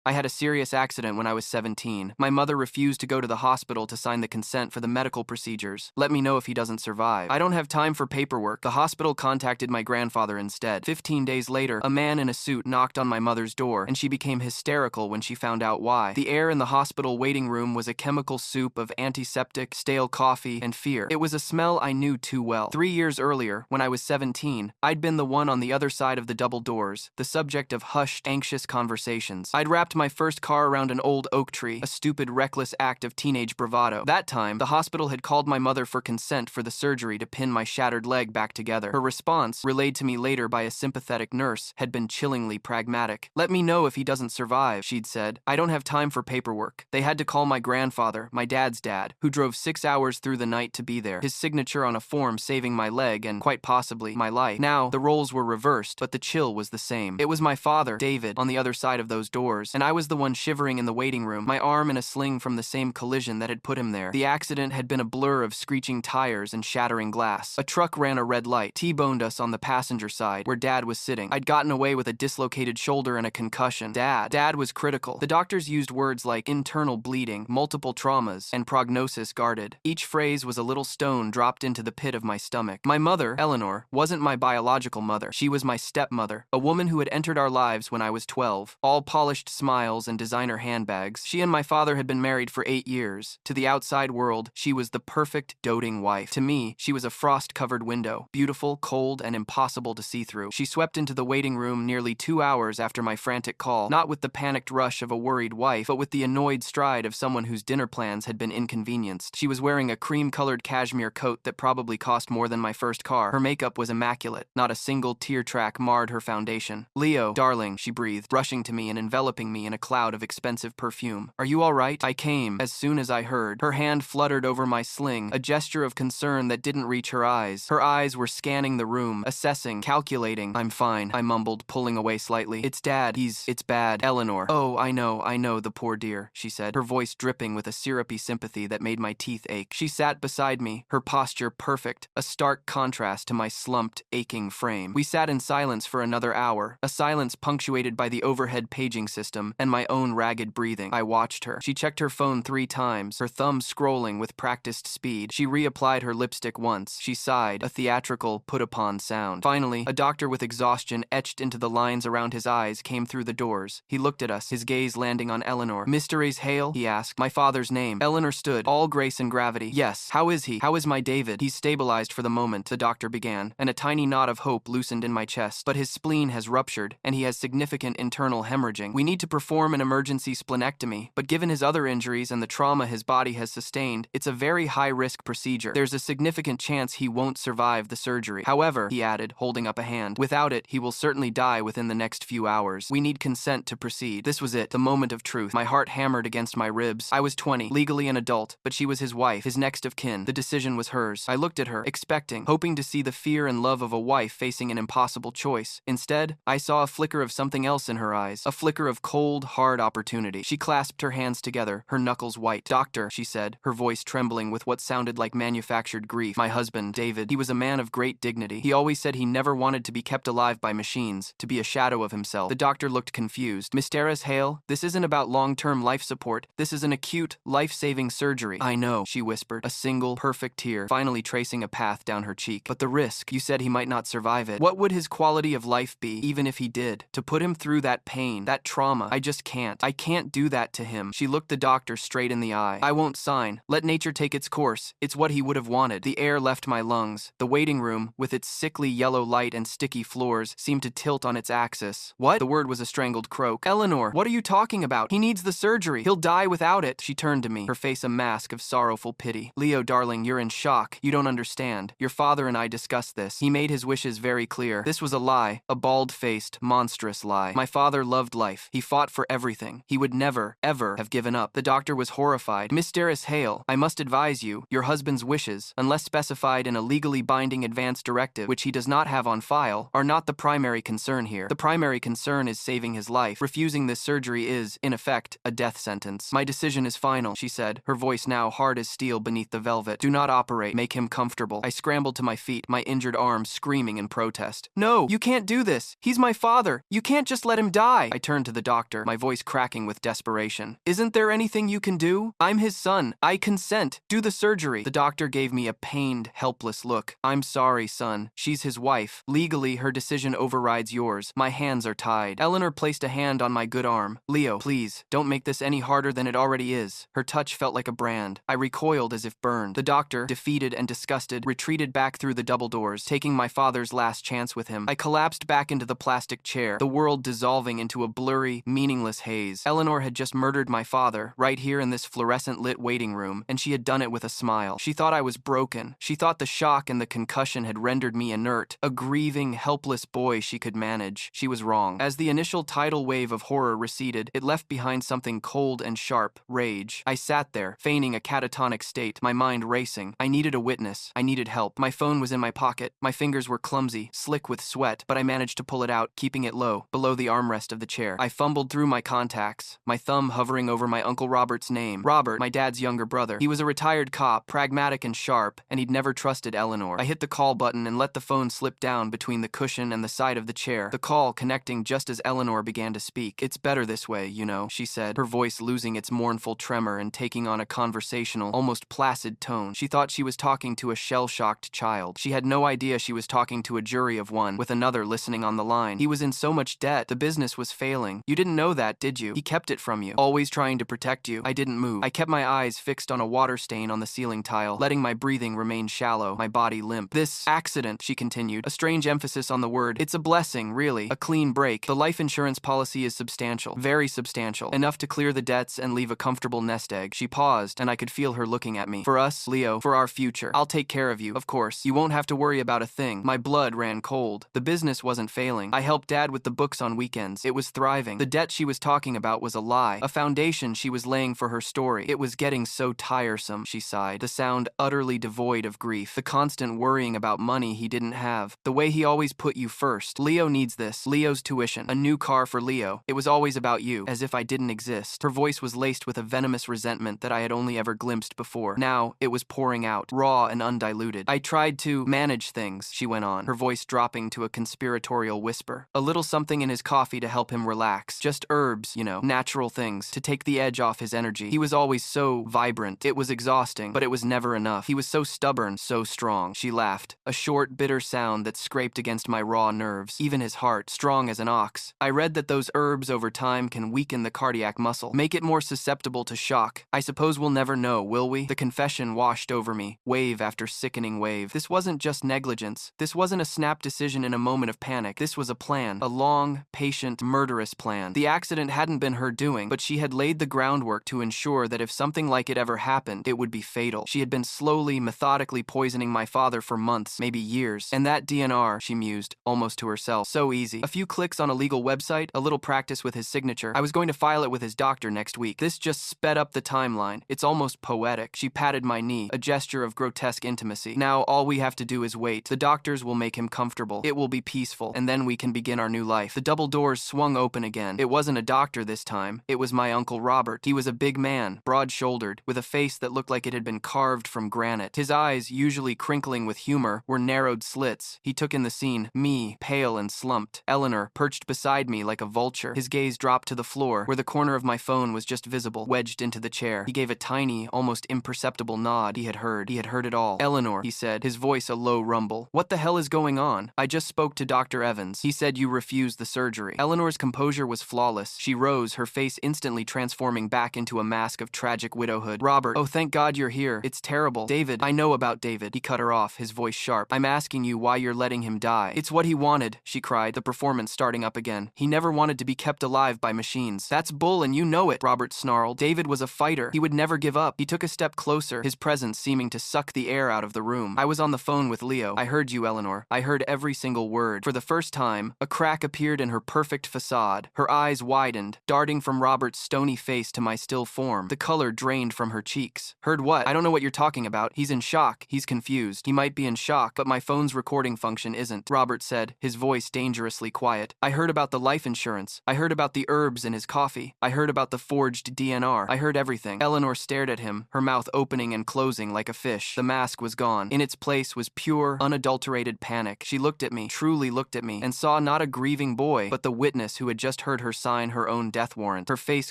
I had a serious accident when I was 17. My mother refused to go to the hospital to sign the consent for the medical procedures. Let me know if he doesn't survive. I don't have time for paperwork. The hospital contacted my grandfather instead. 15 days later, a man in a suit knocked on my mother's door, and she became hysterical when she found out why. The air in the hospital waiting room was a chemical soup of antiseptic, stale coffee, and fear. It was a smell I knew too well. 3 years earlier, when I was 17, I'd been the one on the other side of the double doors, the subject of hushed, anxious conversations. I'd wrapped my first car around an old oak tree, a stupid, reckless act of teenage bravado. That time, the hospital had called my mother for consent for the surgery to pin my shattered leg back together. Her response, relayed to me later by a sympathetic nurse, had been chillingly pragmatic. "Let me know if he doesn't survive," she'd said. "I don't have time for paperwork." They had to call my grandfather, my dad's dad, who drove 6 hours through the night to be there, his signature on a form saving my leg and, quite possibly, my life. Now, the roles were reversed, but the chill was the same. It was my father, David, on the other side of those doors, and I was the one shivering in the waiting room, my arm in a sling from the same collision that had put him there. The accident had been a blur of screeching tires and shattering glass. A truck ran a red light, T-boned us on the passenger side, where Dad was sitting. I'd gotten away with a dislocated shoulder and a concussion. Dad was critical. The doctors used words like internal bleeding, multiple traumas, and prognosis guarded. Each phrase was a little stone dropped into the pit of my stomach. My mother, Eleanor, wasn't my biological mother. She was my stepmother, a woman who had entered our lives when I was 12. All polished smiles and designer handbags. She and my father had been married for 8 years. To the outside world, she was the perfect, doting wife. To me, she was a frost-covered window, beautiful, cold, and impossible to see through. She swept into the waiting room nearly 2 hours after my frantic call, not with the panicked rush of a worried wife, but with the annoyed stride of someone whose dinner plans had been inconvenienced. She was wearing a cream-colored cashmere coat that probably cost more than my first car. Her makeup was immaculate. Not a single tear track marred her foundation. "Leo, darling," she breathed, rushing to me and enveloping me in a cloud of expensive perfume. "Are you all right?" I came as soon as I heard. Her hand fluttered over my sling, a gesture of concern that didn't reach her eyes. Her eyes were scanning the room, assessing, calculating. "I'm fine," I mumbled, pulling away slightly. "It's Dad. It's bad." "Eleanor." "Oh, I know, the poor dear," she said, her voice dripping with a syrupy sympathy that made my teeth ache. She sat beside me, her posture perfect, a stark contrast to my slumped, aching frame. We sat in silence for another hour, a silence punctuated by the overhead paging system and my own ragged breathing. I watched her. She checked her phone 3 times, her thumb scrolling with practiced speed. She reapplied her lipstick once. She sighed, a theatrical, put-upon sound. Finally, a doctor with exhaustion etched into the lines around his eyes came through the doors. He looked at us, his gaze landing on Eleanor. "Mr. Hale?" he asked. "My father's name." Eleanor stood, all grace and gravity. "Yes. How is he? How is my David?" "He's stabilized for the moment," the doctor began, and a tiny knot of hope loosened in my chest. "But his spleen has ruptured, and he has significant internal hemorrhaging. We need to perform an emergency splenectomy, but given his other injuries and the trauma his body has sustained, it's a very high-risk procedure. There's a significant chance he won't survive the surgery. However," he added, holding up a hand, "without it, he will certainly die within the next few hours. We need consent to proceed." This was it, the moment of truth. My heart hammered against my ribs. I was 20, legally an adult, but she was his wife, his next of kin. The decision was hers. I looked at her, expecting, hoping to see the fear and love of a wife facing an impossible choice. Instead, I saw a flicker of something else in her eyes, a flicker of cold, hard opportunity. She clasped her hands together, her knuckles white. "Doctor," she said, her voice trembling with what sounded like manufactured grief. "My husband, David, he was a man of great dignity. He always said he never wanted to be kept alive by machines, to be a shadow of himself." The doctor looked confused. "Mr. Hale, this isn't about long-term life support. This is an acute, life-saving surgery." "I know," she whispered, a single, perfect tear finally tracing a path down her cheek. "But the risk, you said he might not survive it. What would his quality of life be, even if he did? To put him through that pain, that trauma, I just can't. I can't do that to him." She looked the doctor straight in the eye. "I won't sign. Let nature take its course. It's what he would have wanted." The air left my lungs. The waiting room, with its sickly yellow light and sticky floors, seemed to tilt on its axis. "What?" The word was a strangled croak. "Eleanor, what are you talking about? He needs the surgery. He'll die without it." She turned to me, her face a mask of sorrowful pity. "Leo, darling, you're in shock. You don't understand. Your father and I discussed this. He made his wishes very clear. This was a lie, a bald-faced, monstrous lie. My father loved life. He fought for everything. He would never, ever have given up." The doctor was horrified. "Mr. Hale, I must advise you, your husband's wishes, unless specified in a legally binding advance directive, which he does not have on file, are not the primary concern here. The primary concern is saving his life. Refusing this surgery is, in effect, a death sentence." "My decision is final," she said, her voice now hard as steel beneath the velvet. "Do not operate. Make him comfortable." I scrambled to my feet, my injured arm screaming in protest. "No, you can't do this. He's my father. You can't just let him die." I turned to the doctor. doctor, my voice cracking with desperation. "Isn't there anything you can do? I'm his son. I consent. Do the surgery." The doctor gave me a pained, helpless look. "I'm sorry, son. She's his wife. Legally, her decision overrides yours. My hands are tied." Eleanor placed a hand on my good arm. "Leo, please, don't make this any harder than it already is." Her touch felt like a brand. I recoiled as if burned. The doctor, defeated and disgusted, retreated back through the double doors, taking my father's last chance with him. I collapsed back into the plastic chair, the world dissolving into a blurry, meaningless haze. Eleanor had just murdered my father, right here in this fluorescent-lit waiting room, and she had done it with a smile. She thought I was broken. She thought the shock and the concussion had rendered me inert, a grieving, helpless boy she could manage. She was wrong. As the initial tidal wave of horror receded, it left behind something cold and sharp, rage. I sat there, feigning a catatonic state, my mind racing. I needed a witness. I needed help. My phone was in my pocket. My fingers were clumsy, slick with sweat, but I managed to pull it out, keeping it low, below the armrest of the chair. I fumbled through my contacts, my thumb hovering over my Uncle Robert's name. Robert, my dad's younger brother. He was a retired cop, pragmatic and sharp, and he'd never trusted Eleanor. I hit the call button and let the phone slip down between the cushion and the side of the chair, the call connecting just as Eleanor began to speak. "It's better this way, you know," she said, her voice losing its mournful tremor and taking on a conversational, almost placid tone. She thought she was talking to a shell-shocked child. She had no idea she was talking to a jury of one, with another listening on the line. "He was in so much debt. The business was failing. You didn't know that, did you? He kept it from you, always trying to protect you." I didn't move. I kept my eyes fixed on a water stain on the ceiling tile, letting my breathing remain shallow, my body limp. "This accident," she continued, a strange emphasis on the word. "It's a blessing, really. A clean break. The life insurance policy is substantial, very substantial, enough to clear the debts and leave a comfortable nest egg." She paused, and I could feel her looking at me. "For us, Leo, for our future. I'll take care of you, of course. You won't have to worry about a thing." My blood ran cold. The business wasn't failing. I helped Dad with the books on weekends. It was thriving. The debt she was talking about was a lie, a foundation she was laying for her story. "It was getting so tiresome," she sighed, the sound utterly devoid of grief. "The constant worrying about money he didn't have. The way he always put you first. Leo needs this. Leo's tuition. A new car for Leo. It was always about you, as if I didn't exist." Her voice was laced with a venomous resentment that I had only ever glimpsed before. Now, it was pouring out, raw and undiluted. "I tried to manage things," she went on, her voice dropping to a conspiratorial whisper. "A little something in his coffee to help him relax. Just herbs, you know, natural things, to take the edge off his energy. He was always so vibrant. It was exhausting, but it was never enough. He was so stubborn, so strong." She laughed, a short, bitter sound that scraped against my raw nerves, even his heart, strong as an ox. "I read that those herbs over time can weaken the cardiac muscle, make it more susceptible to shock. I suppose we'll never know, will we?" The confession washed over me, wave after sickening wave. This wasn't just negligence. This wasn't a snap decision in a moment of panic. This was a plan, a long, patient, murderous plan. The accident hadn't been her doing, but she had laid the groundwork to ensure that if something like it ever happened, it would be fatal. She had been slowly, methodically poisoning my father for months, maybe years. "And that DNR," she mused, almost to herself. "So easy. A few clicks on a legal website, a little practice with his signature. I was going to file it with his doctor next week. This just sped up the timeline. It's almost poetic." She patted my knee, a gesture of grotesque intimacy. "Now all we have to do is wait. The doctors will make him comfortable. It will be peaceful, and then we can begin our new life." The double doors swung open again. It wasn't a doctor this time. It was my Uncle Robert. He was a big man, broad-shouldered, with a face that looked like it had been carved from granite. His eyes, usually crinkling with humor, were narrowed slits. He took in the scene, me, pale and slumped, Eleanor, perched beside me like a vulture. His gaze dropped to the floor, where the corner of my phone was just visible, wedged into the chair. He gave a tiny, almost imperceptible nod. He had heard. He had heard it all. "Eleanor," he said, his voice a low rumble. "What the hell is going on? I just spoke to Dr. Evans. He said you refused the surgery." Eleanor's composure was flawless. She rose, her face instantly transforming back into a mask of tragic widowhood. "Robert, oh thank God you're here. It's terrible. David, I know about David." He cut her off, his voice sharp. "I'm asking you why you're letting him die." "It's what he wanted," she cried, the performance starting up again. "He never wanted to be kept alive by machines." "That's bull and you know it," Robert snarled. "David was a fighter. He would never give up." He took a step closer, his presence seeming to suck the air out of the room. "I was on the phone with Leo. I heard you, Eleanor. I heard every single word." For the first time, a crack appeared in her perfect facade. Her eyes widened, darting from Robert's stony face to my still form. The color drained from her cheeks. "Heard what? I don't know what you're talking about. He's in shock. He's confused. He might be in shock, but my phone's recording function isn't," Robert said, his voice dangerously quiet. "I heard about the life insurance. I heard about the herbs in his coffee. I heard about the forged DNR. I heard everything." Eleanor stared at him, her mouth opening and closing like a fish. The mask was gone. In its place was pure, unadulterated panic. She looked at me, truly looked at me, and saw not a grieving boy, but the witness who had just heard her sign her own death warrant. Her face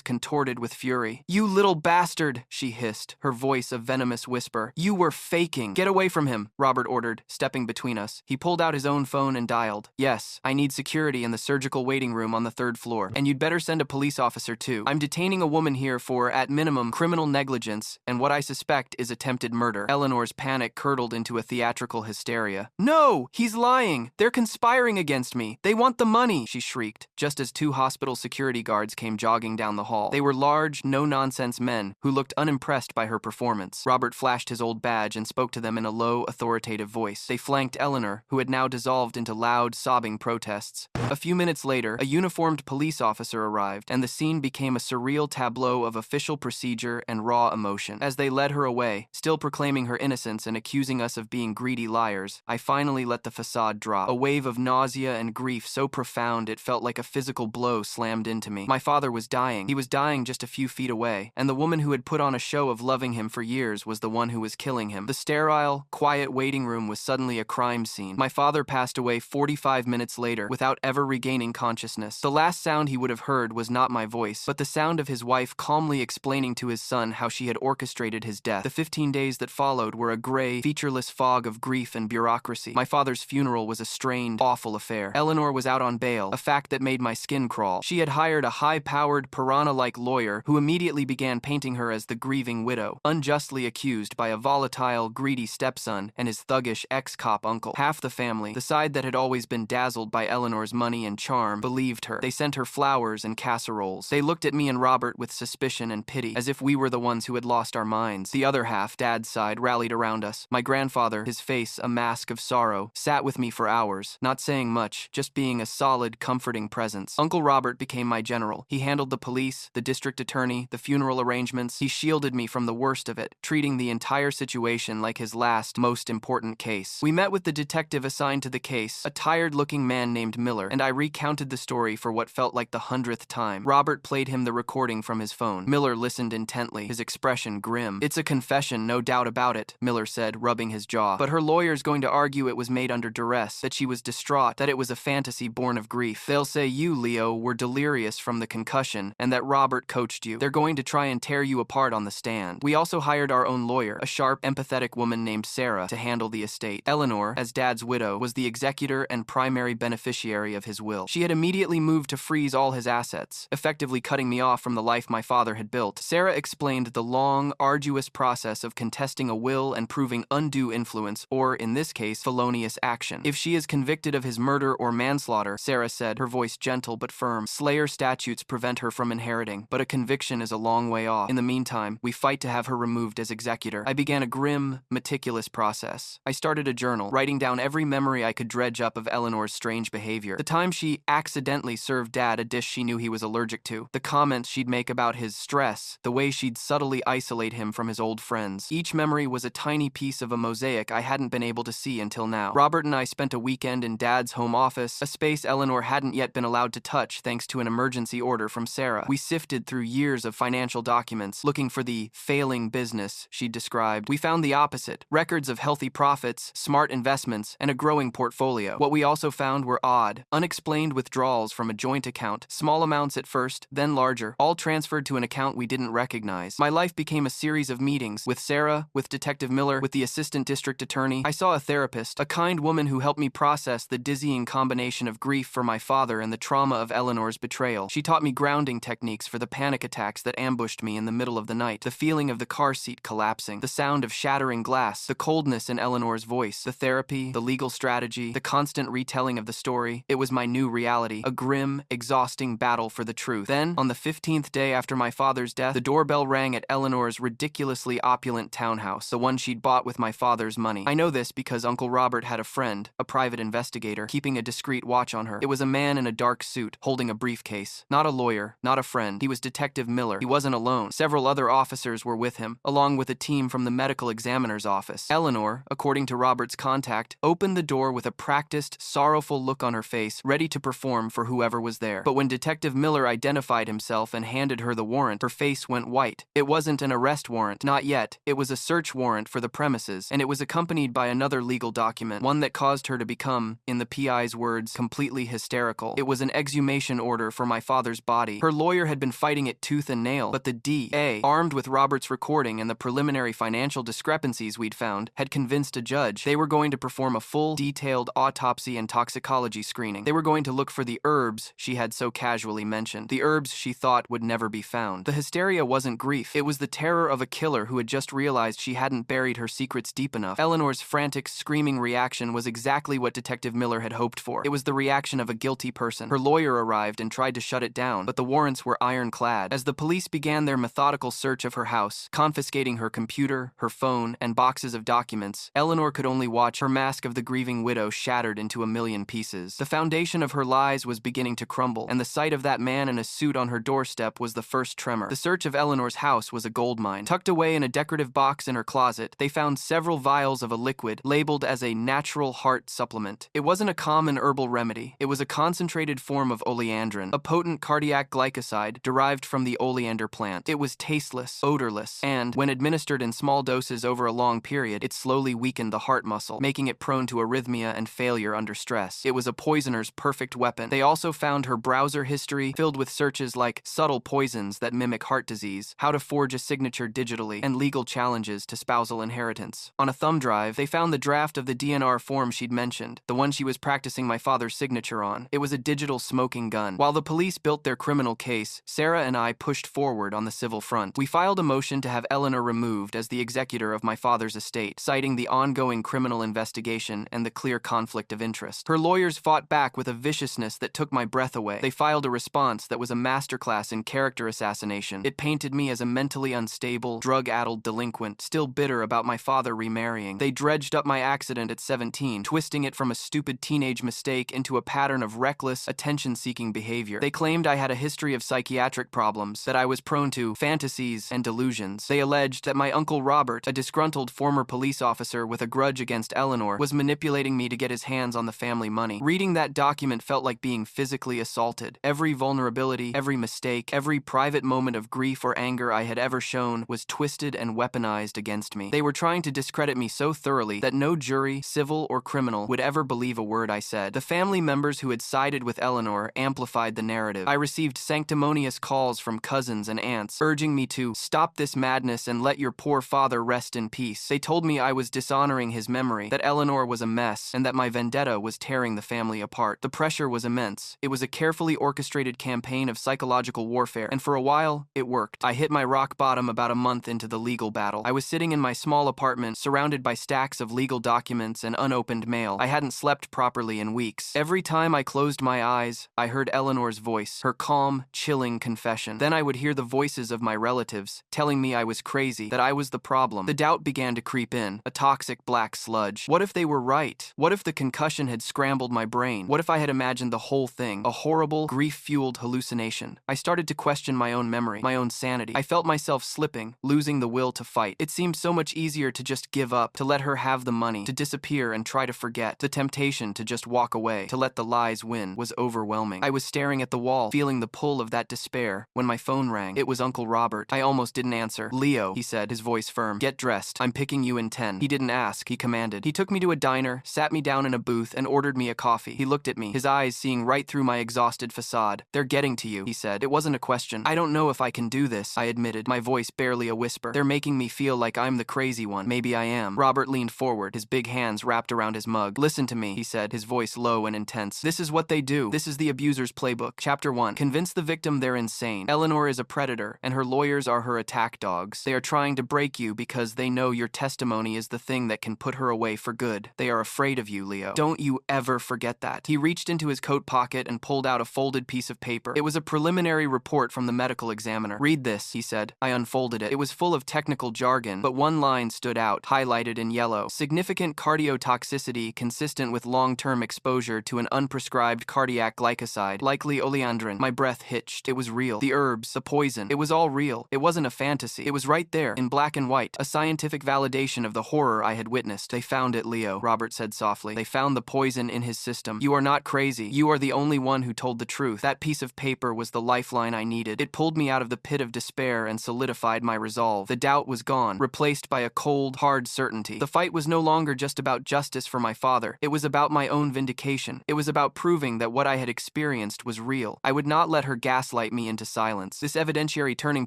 contorted with fury. "You little bastard," she hissed, her voice a venomous whisper. "You were faking." "Get away from him," Robert ordered, stepping between us. He pulled out his own phone and dialed. "Yes, I need security in the surgical waiting room on the 3rd floor. And you'd better send a police officer too. I'm detaining a woman here for, at minimum, criminal negligence, and what I suspect is attempted murder." Eleanor's panic curdled into a theatrical hysteria. "No! He's lying! They're conspiring against me! They want the money!" she shrieked, just as 2 hospital security guards came jogging down the hall. They were large, no-nonsense men who looked unimpressed by her performance. Robert flashed his old badge and spoke to them in a low, authoritative voice. They flanked Eleanor, who had now dissolved into loud, sobbing protests. A few minutes later, a uniformed police officer arrived, and the scene became a surreal tableau of official procedure and raw emotion. As they led her away, still proclaiming her innocence and accusing us of being greedy liars, I finally let the facade drop. A wave of nausea and grief so profound it felt like a physical blow slammed into me. My father was dying. He was dying just a few feet away, and the woman who had put on a show of loving him for years was the one who was killing him. The sterile, quiet waiting room was suddenly a crime scene. My father passed away 45 minutes later without ever regaining consciousness. The last sound he would have heard was not my voice, but the sound of his wife calmly explaining to his son how she had orchestrated his death. The 15 days that followed were a gray, featureless fog of grief and bureaucracy. My father's funeral was a strained, awful affair. Eleanor was out on bail, a fact that made my skin crawl. She had hired a high-powered, piranha-like lawyer who immediately began painting her as the grieving widow, unjustly accused by a volatile, greedy stepson and his thuggish ex-cop uncle. Half the family, the side that had always been dazzled by Eleanor's money and charm, believed her. They sent her flowers and casseroles. They looked at me and Robert with suspicion and pity, as if we were the ones who had lost our minds. The other half, Dad's side, rallied around us. My grandfather, his face a mask of sorrow, sat with me for hours, not saying much, just being a solid, comforting presence. Uncle Robert became my general. He handled the police, the district attorney, the funeral arrangements. He shielded me from the worst of it, treating the entire situation like his last, most important case. We met with the detective assigned to the case, a tired-looking man named Miller, and I recounted the story for what felt like the 100th time. Robert played him the recording from his phone. Miller listened intently, his expression grim. "It's a confession, no doubt about it," Miller said, rubbing his jaw. "But her lawyer's going to argue it was made under duress, that she was distraught, that it was a fantasy born of grief. They'll say you, Leo, were delirious from the concussion, and that Robert coached you. They're going to try and tear you apart on the stand." We also hired our own lawyer, a sharp, empathetic woman named Sarah, to handle the estate. Eleanor, as Dad's widow, was the executor and primary beneficiary of his will. She had immediately moved to freeze all his assets, effectively cutting me off from the life my father had built. Sarah explained the long, arduous process of contesting a will and proving undue influence, or, in this case, felonious action. If she is convicted of his murder or manslaughter, Sarah said, her voice gentle but firm, Slayer statutes prevent her from inheriting, but a conviction is a long way off. In the meantime, we fight to have her removed as executor. I began a grim, meticulous process. I started a journal, writing down every memory I could dredge up of Eleanor's strange behavior. The time she accidentally served Dad a dish she knew he was allergic to, the comments she'd make about his stress, the way she'd subtly isolate him from his old friends. Each memory was a tiny piece of a mosaic I hadn't been able to see until now. Robert and I spent a weekend in Dad's home office, a space Eleanor hadn't yet been allowed to touch thanks to an emergency order from Sarah. We sifted through years of financial documents, looking for the failing business she'd described. We found the opposite: records of healthy profits, smart investments, and a growing portfolio. What we also found were odd, unexplained withdrawals from a joint account, small amounts at first, then larger, all transferred to an account we didn't recognize. My life became a series of meetings, with Sarah, with Detective Miller, with the assistant district attorney. I saw a therapist, a kind woman who helped me process the dizzying combination of grief for my father and the trauma of Eleanor's betrayal. She taught me grounding techniques for the panic attacks that ambushed me in the middle of the night, the feeling of the car seat collapsing, the sound of shattering glass, the coldness in Eleanor's voice, the therapy, the legal strategy, the constant retelling of the story. It was my new reality, a grim, exhausting battle for the truth. Then, on the 15th day after my father's death, the doorbell rang at Eleanor's ridiculously opulent townhouse, the one she'd bought with my father's money. I know this because Uncle Robert had a friend, a private investigator, keeping a discreet watch on her. It was a man in a dark suit, holding a briefcase. Not a lawyer, not a friend. He was Detective Miller. He wasn't alone. Several other officers were with him, along with a team from the medical examiner's office. Eleanor, according to Robert's contact, opened the door with a practiced, sorrowful look on her face, ready to perform for whoever was there. But when Detective Miller identified himself and handed her the warrant, her face went white. It wasn't an arrest warrant, not yet. It was a search warrant for the premises, and it was accompanied by another legal document, one that caused her to become, in the PI's words, completely hysterical. It was an exhumation order order for my father's body. Her lawyer had been fighting it tooth and nail, but the DA, armed with Robert's recording and the preliminary financial discrepancies we'd found, had convinced a judge they were going to perform a full, detailed autopsy and toxicology screening. They were going to look for the herbs she had so casually mentioned, the herbs she thought would never be found. The hysteria wasn't grief. It was the terror of a killer who had just realized she hadn't buried her secrets deep enough. Eleanor's frantic, screaming reaction was exactly what Detective Miller had hoped for. It was the reaction of a guilty person. Her lawyer arrived and tried to shut it down, but the warrants were ironclad. As the police began their methodical search of her house, confiscating her computer, her phone, and boxes of documents, Eleanor could only watch her mask of the grieving widow shattered into a million pieces. The foundation of her lies was beginning to crumble, and the sight of that man in a suit on her doorstep was the first tremor. The search of Eleanor's house was a goldmine. Tucked away in a decorative box in her closet, they found several vials of a liquid labeled as a natural heart supplement. It wasn't a common herbal remedy. It was a concentrated form of oleandrin, a potent cardiac glycoside derived from the oleander plant. It was tasteless, odorless, and, when administered in small doses over a long period, it slowly weakened the heart muscle, making it prone to arrhythmia and failure under stress. It was a poisoner's perfect weapon. They also found her browser history filled with searches like subtle poisons that mimic heart disease, how to forge a signature digitally, and legal challenges to spousal inheritance. On a thumb drive, they found the draft of the DNR form she'd mentioned, the one she was practicing my father's signature on. It was a digital smoking gun. While the police built their criminal case, Sarah and I pushed forward on the civil front. We filed a motion to have Eleanor removed as the executor of my father's estate, citing the ongoing criminal investigation and the clear conflict of interest. Her lawyers fought back with a viciousness that took my breath away. They filed a response that was a masterclass in character assassination. It painted me as a mentally unstable, drug-addled delinquent, still bitter about my father remarrying. They dredged up my accident at 17, twisting it from a stupid teenage mistake into a pattern of reckless, attention-seeking behavior. They claimed I had a history of psychiatric problems, that I was prone to fantasies and delusions. They alleged that my Uncle Robert, a disgruntled former police officer with a grudge against Eleanor, was manipulating me to get his hands on the family money. Reading that document felt like being physically assaulted. Every vulnerability, every mistake, every private moment of grief or anger I had ever shown was twisted and weaponized against me. They were trying to discredit me so thoroughly that no jury, civil or criminal, would ever believe a word I said. The family members who had sided with Eleanor amplified the narrative. I received sanctimonious calls from cousins and aunts, urging me to stop this madness and let your poor father rest in peace. They told me I was dishonoring his memory, that Eleanor was a mess, and that my vendetta was tearing the family apart. The pressure was immense. It was a carefully orchestrated campaign of psychological warfare, and for a while, it worked. I hit my rock bottom about a month into the legal battle. I was sitting in my small apartment, surrounded by stacks of legal documents and unopened mail. I hadn't slept properly in weeks. Every time I closed my eyes, I heard Eleanor's voice, her calm, chilling confession. Then I would hear the voices of my relatives, telling me I was crazy, that I was the problem. The doubt began to creep in, a toxic black sludge. What if they were right? What if the concussion had scrambled my brain? What if I had imagined the whole thing, a horrible, grief-fueled hallucination? I started to question my own memory, my own sanity. I felt myself slipping, losing the will to fight. It seemed so much easier to just give up, to let her have the money, to disappear and try to forget. The temptation to just walk away, to let the lies win, was overwhelming. I was staring at the wall, feeling the pull of that despair, when my phone rang. It was Uncle Robert. I almost didn't answer. "Leo," he said, his voice firm. "Get dressed. I'm picking you in 10. He didn't ask, he commanded. He took me to a diner, sat me down in a booth, and ordered me a coffee. He looked at me, his eyes seeing right through my exhausted facade. "They're getting to you," he said. It wasn't a question. "I don't know if I can do this," I admitted, my voice barely a whisper. "They're making me feel like I'm the crazy one. Maybe I am." Robert leaned forward, his big hands wrapped around his mug. "Listen to me," he said, his voice low and intense. "This is what they do. This is the abuser's playbook. Chapter 1. Convince the victim they're insane. Eleanor is a predator, and her lawyers are her attack dogs. They are trying to break you because they know your testimony is the thing that can put her away for good. They are afraid of you, Leo. Don't you ever forget that." He reached into his coat pocket and pulled out a folded piece of paper. It was a preliminary report from the medical examiner. "Read this," he said. I unfolded it. It was full of technical jargon, but one line stood out, highlighted in yellow. "Significant cardiotoxicity consistent with long-term exposure to an unprescribed cardiac glycoside, likely oleandrin." My breath hitched. It was real. The herbs, the poison, it was all real. It wasn't a fantasy. It was right there, in black and white, a scientific validation of the horror I had witnessed. "They found it, Leo," Robert said softly. "They found the poison in his system. You are not crazy. You are the only one who told the truth. That piece of paper was the lifeline I needed. It pulled me out of the pit of despair and solidified my resolve. The doubt was gone, replaced by a cold, hard certainty. The fight was no longer just about justice for my father. It was about my own vindication. It was about proving that what I had experienced was was real. I would not let her gaslight me into silence. This evidentiary turning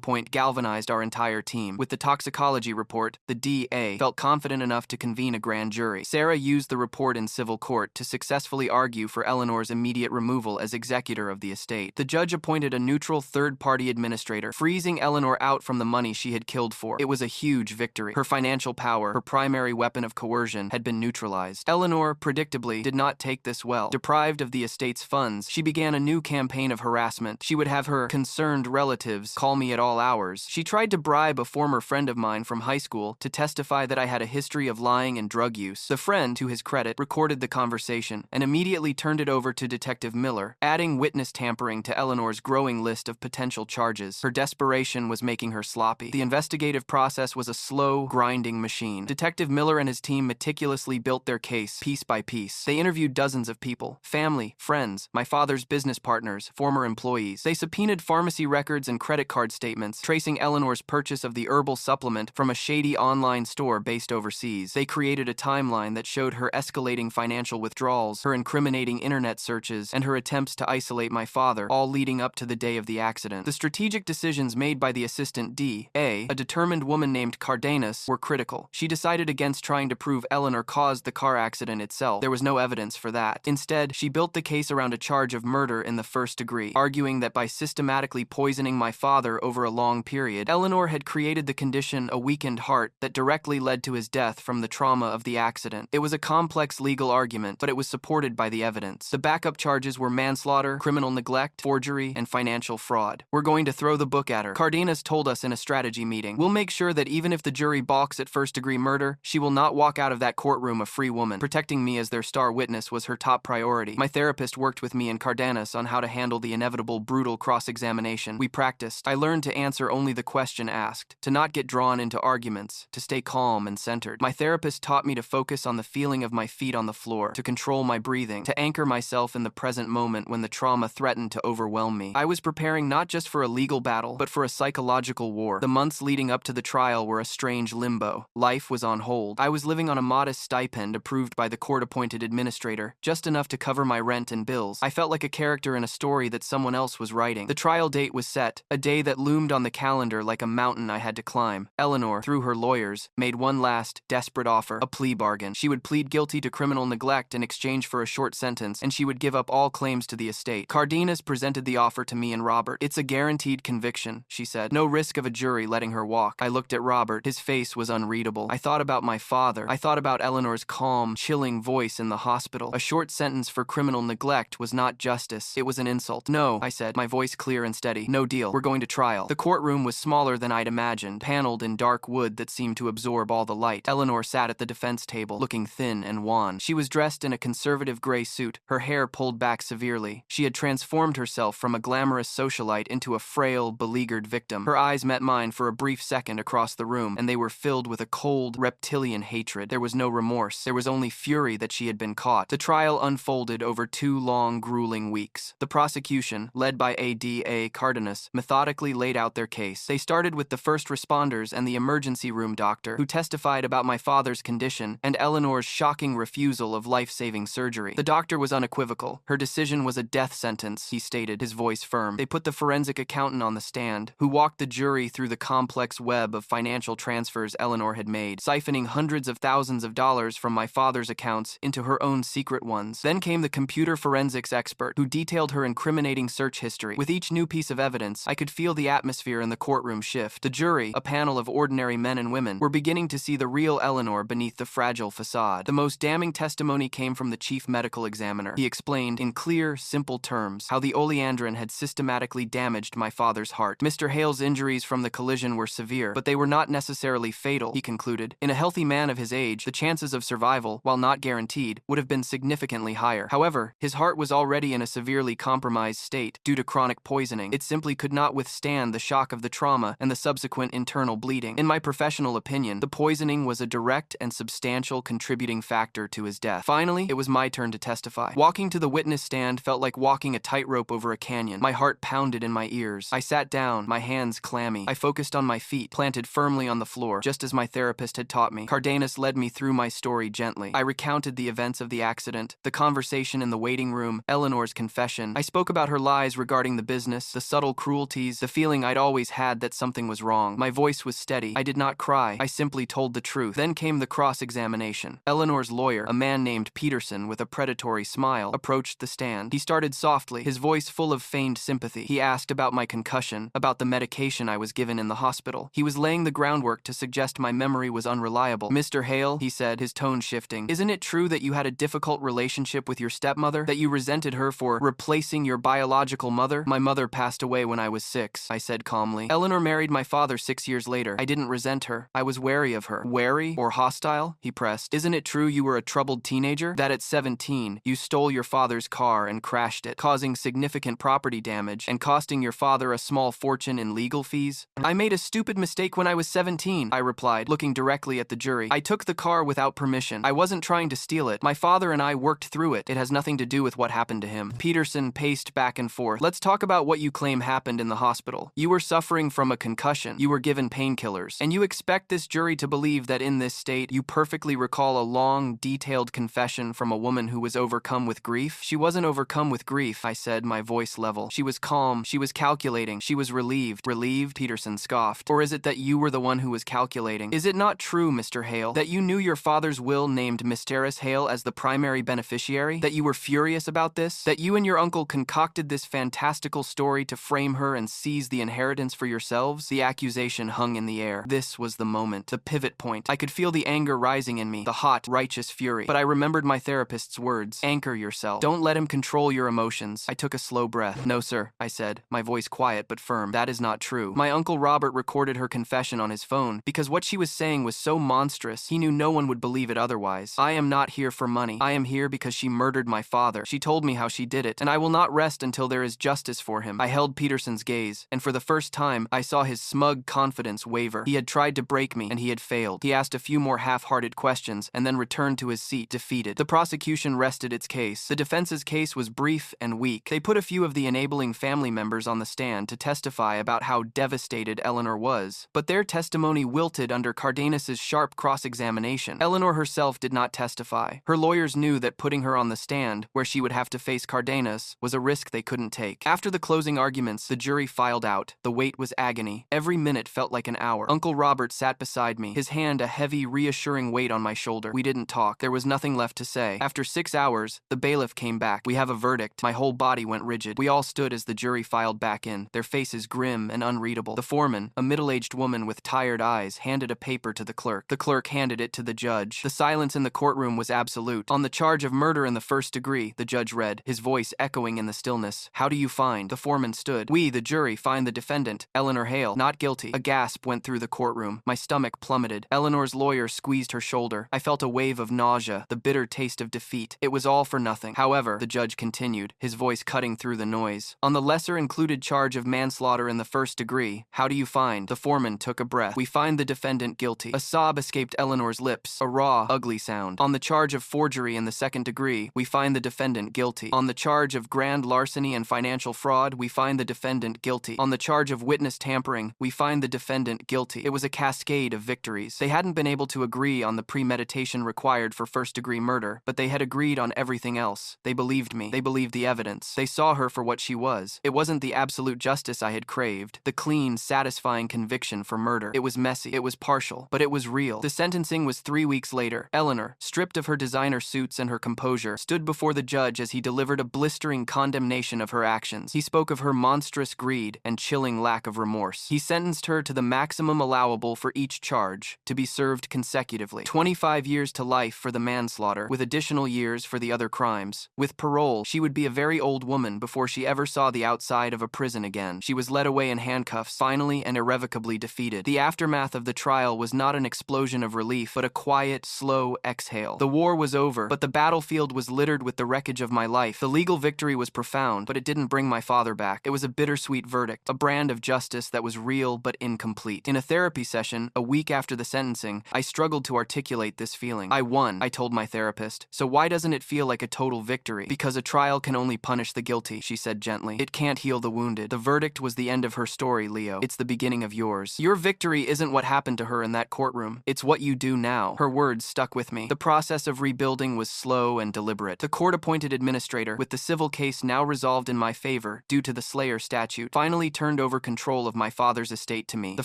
point galvanized our entire team. With the toxicology report, the DA felt confident enough to convene a grand jury. Sarah used the report in civil court to successfully argue for Eleanor's immediate removal as executor of the estate. The judge appointed a neutral third-party administrator, freezing Eleanor out from the money she had killed for. It was a huge victory. Her financial power, her primary weapon of coercion, had been neutralized. Eleanor, predictably, did not take this well. Deprived of the estate's funds, she began a new campaign of harassment. She would have her concerned relatives call me at all hours. She tried to bribe a former friend of mine from high school to testify that I had a history of lying and drug use. The friend, to his credit, recorded the conversation and immediately turned it over to Detective Miller, adding witness tampering to Eleanor's growing list of potential charges. Her desperation was making her sloppy. The investigative process was a slow, grinding machine. Detective Miller and his team meticulously built their case, piece by piece. They interviewed dozens of people, family, friends, my father's business partners, former employees. They subpoenaed pharmacy records and credit card statements, tracing Eleanor's purchase of the herbal supplement from a shady online store based overseas. They created a timeline that showed her escalating financial withdrawals, her incriminating internet searches, and her attempts to isolate my father, all leading up to the day of the accident. The strategic decisions made by the assistant DA, a determined woman named Cardenas, were critical. She decided against trying to prove Eleanor caused the car accident itself. There was no evidence for that. Instead, she built the case around a charge of murder in the first degree, arguing that by systematically poisoning my father over a long period, Eleanor had created the condition, a weakened heart, that directly led to his death from the trauma of the accident. It was a complex legal argument, but it was supported by the evidence. The backup charges were manslaughter, criminal neglect, forgery, and financial fraud. We're going to throw the book at her. Cardenas told us in a strategy meeting. We'll make sure that even if the jury balks at first-degree murder, she will not walk out of that courtroom a free woman. Protecting me as their star witness was her top priority. My therapist worked with me and Cardenas on how to handle the inevitable brutal cross-examination. We practiced. I learned to answer only the question asked, to not get drawn into arguments, to stay calm and centered. My therapist taught me to focus on the feeling of my feet on the floor, to control my breathing, to anchor myself in the present moment when the trauma threatened to overwhelm me. I was preparing not just for a legal battle, but for a psychological war. The months leading up to the trial were a strange limbo. Life was on hold. I was living on a modest stipend approved by the court-appointed administrator, just enough to cover my rent and bills. I felt like a character in a story that someone else was writing. The trial date was set, a day that loomed on the calendar like a mountain I had to climb. Eleanor, through her lawyers, made one last, desperate offer, a plea bargain. She would plead guilty to criminal neglect in exchange for a short sentence, and she would give up all claims to the estate. Cardenas presented the offer to me and Robert. It's a guaranteed conviction, she said. No risk of a jury letting her walk. I looked at Robert. His face was unreadable. I thought about my father. I thought about Eleanor's calm, chilling voice in the hospital. A short sentence for criminal neglect was not justice. It was an insult. No, I said, my voice clear and steady. No deal. We're going to trial. The courtroom was smaller than I'd imagined, paneled in dark wood that seemed to absorb all the light. Eleanor sat at the defense table, looking thin and wan. She was dressed in a conservative gray suit, her hair pulled back severely. She had transformed herself from a glamorous socialite into a frail, beleaguered victim. Her eyes met mine for a brief second across the room, and they were filled with a cold, reptilian hatred. There was no remorse. There was only fury that she had been caught. The trial unfolded over 2 long, grueling weeks. The prosecution, led by ADA Cardenas, methodically laid out their case. They started with the first responders and the emergency room doctor, who testified about my father's condition and Eleanor's shocking refusal of life-saving surgery. The doctor was unequivocal. Her decision was a death sentence, he stated, his voice firm. They put the forensic accountant on the stand, who walked the jury through the complex web of financial transfers Eleanor had made, siphoning hundreds of thousands of dollars from my father's accounts into her own secret ones. Then came the computer forensics expert, who detailed her incriminating search history. With each new piece of evidence, I could feel the atmosphere in the courtroom shift. The jury, a panel of ordinary men and women, were beginning to see the real Eleanor beneath the fragile facade. The most damning testimony came from the chief medical examiner. He explained, in clear, simple terms, how the oleandrin had systematically damaged my father's heart. Mr. Hale's injuries from the collision were severe, but they were not necessarily fatal, he concluded. In a healthy man of his age, the chances of survival, while not guaranteed, would have been significantly higher. However, his heart was already in a severely compromised state due to chronic poisoning. It simply could not withstand the shock of the trauma and the subsequent internal bleeding. In my professional opinion, the poisoning was a direct and substantial contributing factor to his death. Finally, it was my turn to testify. Walking to the witness stand felt like walking a tightrope over a canyon. My heart pounded in my ears. I sat down, my hands clammy. I focused on my feet, planted firmly on the floor, just as my therapist had taught me. Cardenas led me through my story gently. I recounted the events of the accident, the conversation in the waiting room, Eleanor's confession, confession. I spoke about her lies regarding the business, the subtle cruelties, the feeling I'd always had that something was wrong. My voice was steady. I did not cry. I simply told the truth. Then came the cross-examination. Eleanor's lawyer, a man named Peterson with a predatory smile, approached the stand. He started softly, his voice full of feigned sympathy. He asked about my concussion, about the medication I was given in the hospital. He was laying the groundwork to suggest my memory was unreliable. Mr. Hale, he said, his tone shifting, isn't it true that you had a difficult relationship with your stepmother? That you resented her for replacing your biological mother? My mother passed away when I was 6, I said calmly. Eleanor married my father 6 years later. I didn't resent her. I was wary of her. Wary or hostile? He pressed. Isn't it true you were a troubled teenager? That at 17, you stole your father's car and crashed it, causing significant property damage and costing your father a small fortune in legal fees? I made a stupid mistake when I was 17, I replied, looking directly at the jury. I took the car without permission. I wasn't trying to steal it. My father and I worked through it. It has nothing to do with what happened to him. Peterson paced back and forth. Let's talk about what you claim happened in the hospital. You were suffering from a concussion. You were given painkillers. And you expect this jury to believe that in this state, you perfectly recall a long, detailed confession from a woman who was overcome with grief? She wasn't overcome with grief, I said, my voice level. She was calm. She was calculating. She was relieved. Relieved? Peterson scoffed. Or is it that you were the one who was calculating? Is it not true, Mr. Hale, that you knew your father's will named Miss Terrace Hale as the primary beneficiary? That you were furious about this? That you and your uncle concocted this fantastical story to frame her and seize the inheritance for yourselves? The accusation hung in the air. This was the moment, the pivot point. I could feel the anger rising in me, the hot, righteous fury. But I remembered my therapist's words. Anchor yourself. Don't let him control your emotions. I took a slow breath. No, sir, I said, my voice quiet but firm. That is not true. My Uncle Robert recorded her confession on his phone because what she was saying was so monstrous, he knew no one would believe it otherwise. I am not here for money. I am here because she murdered my father. She told me how she did it, and I will not rest until there is justice for him. I held Peterson's gaze, and for the first time, I saw his smug confidence waver. He had tried to break me, and he had failed. He asked a few more half-hearted questions, and then returned to his seat, defeated. The prosecution rested its case. The defense's case was brief and weak. They put a few of the enabling family members on the stand to testify about how devastated Eleanor was, but their testimony wilted under Cardenas's sharp cross-examination. Eleanor herself did not testify. Her lawyers knew that putting her on the stand, where she would have to face Cardenas, was a risk they couldn't take. After the closing arguments, the jury filed out. The wait was agony. Every minute felt like an hour. Uncle Robert sat beside me, his hand a heavy, reassuring weight on my shoulder. We didn't talk. There was nothing left to say. After 6 hours, the bailiff came back. We have a verdict. My whole body went rigid. We all stood as the jury filed back in, their faces grim and unreadable. The foreman, a middle-aged woman with tired eyes, handed a paper to the clerk. The clerk handed it to the judge. The silence in the courtroom was absolute. On the charge of murder in the first degree, the judge read, his voice echoing in the stillness. How do you find? The foreman stood. We, the jury, find the defendant, Eleanor Hale, not guilty. A gasp went through the courtroom. My stomach plummeted. Eleanor's lawyer squeezed her shoulder. I felt a wave of nausea, the bitter taste of defeat. It was all for nothing. However, the judge continued, his voice cutting through the noise. On the lesser included charge of manslaughter in the first degree, how do you find? The foreman took a breath. We find the defendant guilty. A sob escaped Eleanor's lips, a raw, ugly sound. On the charge of forgery in the second degree, we find the defendant guilty. On the charge of grand larceny and financial fraud, we find the defendant guilty. On the charge of witness tampering, we find the defendant guilty. It was a cascade of victories. They hadn't been able to agree on the premeditation required for first-degree murder, but they had agreed on everything else. They believed me. They believed the evidence. They saw her for what she was. It wasn't the absolute justice I had craved, the clean, satisfying conviction for murder. It was messy. It was partial, but it was real. The sentencing was 3 weeks later. Eleanor, stripped of her designer suits and her composure, stood before the judge as he delivered a blistering condemnation of her actions. He spoke of her monstrous greed and chilling lack of remorse. He sentenced her to the maximum allowable for each charge, to be served consecutively. 25 years to life for the manslaughter, with additional years for the other crimes. With parole, she would be a very old woman before she ever saw the outside of a prison again. She was led away in handcuffs, finally and irrevocably defeated. The aftermath of the trial was not an explosion of relief, but a quiet, slow exhale. The war was over, but the battlefield was littered with the wreckage of my life. The legal victory was profound, but it didn't bring my father back. It was a bittersweet verdict, a brand of justice that was real but incomplete. In a therapy session, a week after the sentencing, I struggled to articulate this feeling. I won, I told my therapist. So why doesn't it feel like a total victory? Because a trial can only punish the guilty, she said gently. It can't heal the wounded. The verdict was the end of her story, Leo. It's the beginning of yours. Your victory isn't what happened to her in that courtroom. It's what you do now. Her words stuck with me. The process of rebuilding was slow and deliberate. The court-appointed administrator, with the civil civil case now resolved in my favor due to the Slayer statute finally turned over control of my father's estate to me. The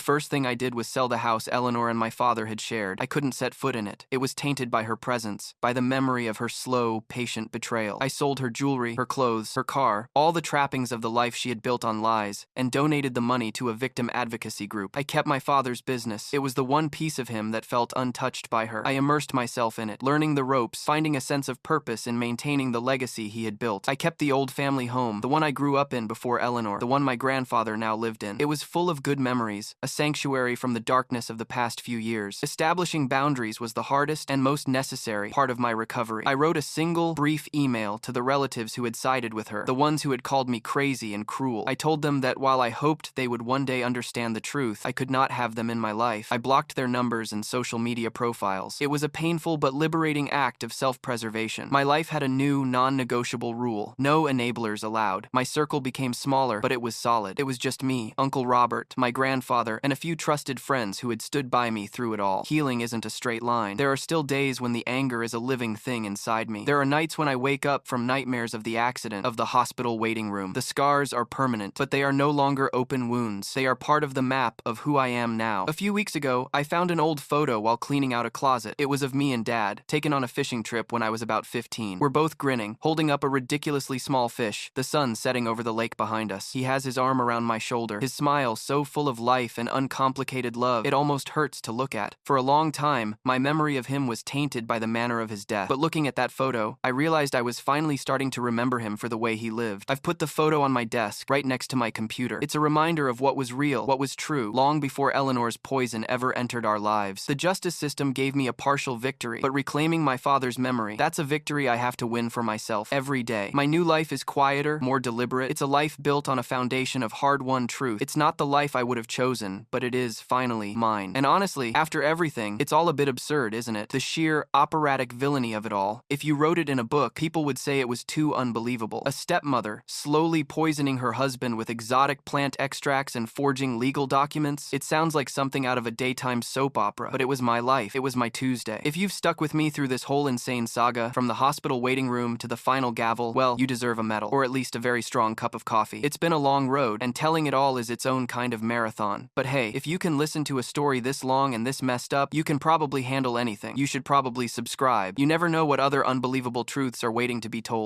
first thing I did was sell the house Eleanor and my father had shared. I couldn't set foot in it. It was tainted by her presence, by the memory of her slow, patient betrayal. I sold her jewelry, her clothes, her car, all the trappings of the life she had built on lies, and donated the money to a victim advocacy group. I kept my father's business. It was the one piece of him that felt untouched by her. I immersed myself in it, learning the ropes, finding a sense of purpose in maintaining the legacy he had built. I kept the old family home, the one I grew up in before Eleanor, the one my grandfather now lived in. It was full of good memories, a sanctuary from the darkness of the past few years. Establishing boundaries was the hardest and most necessary part of my recovery. I wrote a single, brief email to the relatives who had sided with her, the ones who had called me crazy and cruel. I told them that while I hoped they would one day understand the truth, I could not have them in my life. I blocked their numbers and social media profiles. It was a painful but liberating act of self-preservation. My life had a new, non-negotiable rule: no enablers allowed. My circle became smaller, but it was solid. It was just me, Uncle Robert, my grandfather, and a few trusted friends who had stood by me through it all. Healing isn't a straight line. There are still days when the anger is a living thing inside me. There are nights when I wake up from nightmares of the accident, of the hospital waiting room. The scars are permanent, but they are no longer open wounds. They are part of the map of who I am now. A few weeks ago, I found an old photo while cleaning out a closet. It was of me and Dad, taken on a fishing trip when I was about 15. We're both grinning, holding up a ridiculously small fish, the sun setting over the lake behind us. He has his arm around my shoulder, his smile so full of life and uncomplicated love, it almost hurts to look at. For a long time, my memory of him was tainted by the manner of his death. But looking at that photo, I realized I was finally starting to remember him for the way he lived. I've put the photo on my desk, right next to my computer. It's a reminder of what was real, what was true, long before Eleanor's poison ever entered our lives. The justice system gave me a partial victory, but reclaiming my father's memory, that's a victory I have to win for myself every day. My new life is quieter, more deliberate. It's a life built on a foundation of hard-won truth. It's not the life I would have chosen, but it is finally mine. And honestly, after everything, it's all a bit absurd, isn't it? The sheer operatic villainy of it all. If you wrote it in a book, people would say it was too unbelievable. A stepmother, slowly poisoning her husband with exotic plant extracts and forging legal documents. It sounds like something out of a daytime soap opera, but it was my life. It was my Tuesday. If you've stuck with me through this whole insane saga, from the hospital waiting room to the final gavel, well, you deserve a medal, or at least a very strong cup of coffee. It's been a long road, and telling it all is its own kind of marathon. But hey, if you can listen to a story this long and this messed up, you can probably handle anything. You should probably subscribe. You never know what other unbelievable truths are waiting to be told.